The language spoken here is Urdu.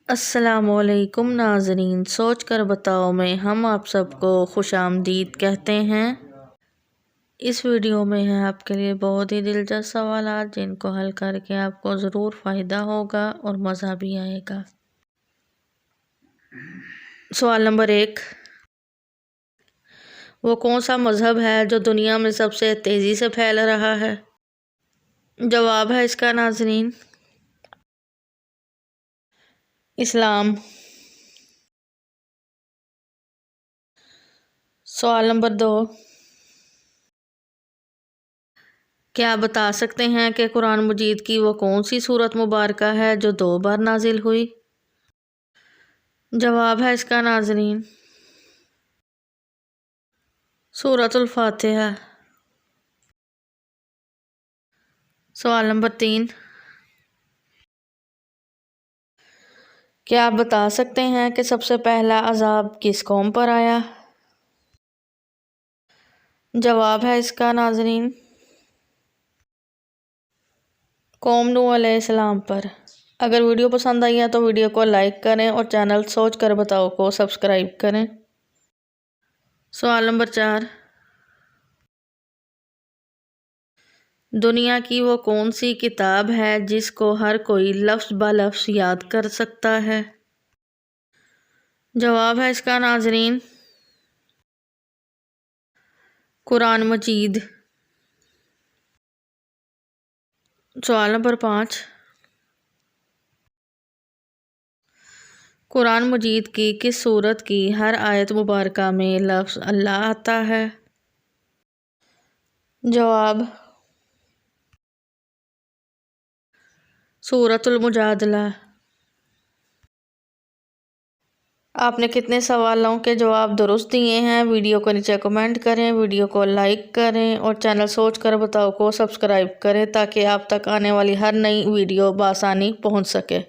السلام علیکم ناظرین، سوچ کر بتاؤ میں ہم آپ سب کو خوش آمدید کہتے ہیں۔ اس ویڈیو میں ہے آپ کے لیے بہت ہی دلچسپ سوالات جن کو حل کر کے آپ کو ضرور فائدہ ہوگا اور مزہ بھی آئے گا۔ سوال نمبر 1، وہ کون سا مذہب ہے جو دنیا میں سب سے تیزی سے پھیل رہا ہے؟ جواب ہے اس کا ناظرین اسلام۔ سوال نمبر 2، کیا بتا سکتے ہیں کہ قرآن مجید کی وہ کون سی سورت مبارکہ ہے جو 2 بار نازل ہوئی؟ جواب ہے اس کا ناظرین سورۃ الفاتحہ۔ سوال نمبر 3، کیا آپ بتا سکتے ہیں کہ سب سے پہلا عذاب کس قوم پر آیا؟ جواب ہے اس کا ناظرین قوم نوح علیہ السلام پر۔ اگر ویڈیو پسند آئی ہے تو ویڈیو کو لائک کریں اور چینل سوچ کر بتاؤ کو سبسکرائب کریں۔ سوال نمبر 4، دنیا کی وہ کون سی کتاب ہے جس کو ہر کوئی لفظ بہ لفظ یاد کر سکتا ہے؟ جواب ہے اس کا ناظرین قرآن مجید۔ سوال نمبر 5، قرآن مجید کی کس سورت کی ہر آیت مبارکہ میں لفظ اللہ آتا ہے؟ جواب سورۃ المجادلہ۔ آپ نے کتنے سوالوں کے جواب درست دیے ہیں؟ ویڈیو کو نیچے کمنٹ کریں، ویڈیو کو لائک کریں اور چینل سوچ کر بتاؤ کو سبسکرائب کریں تاکہ آپ تک آنے والی ہر نئی ویڈیو بآسانی پہنچ سکے۔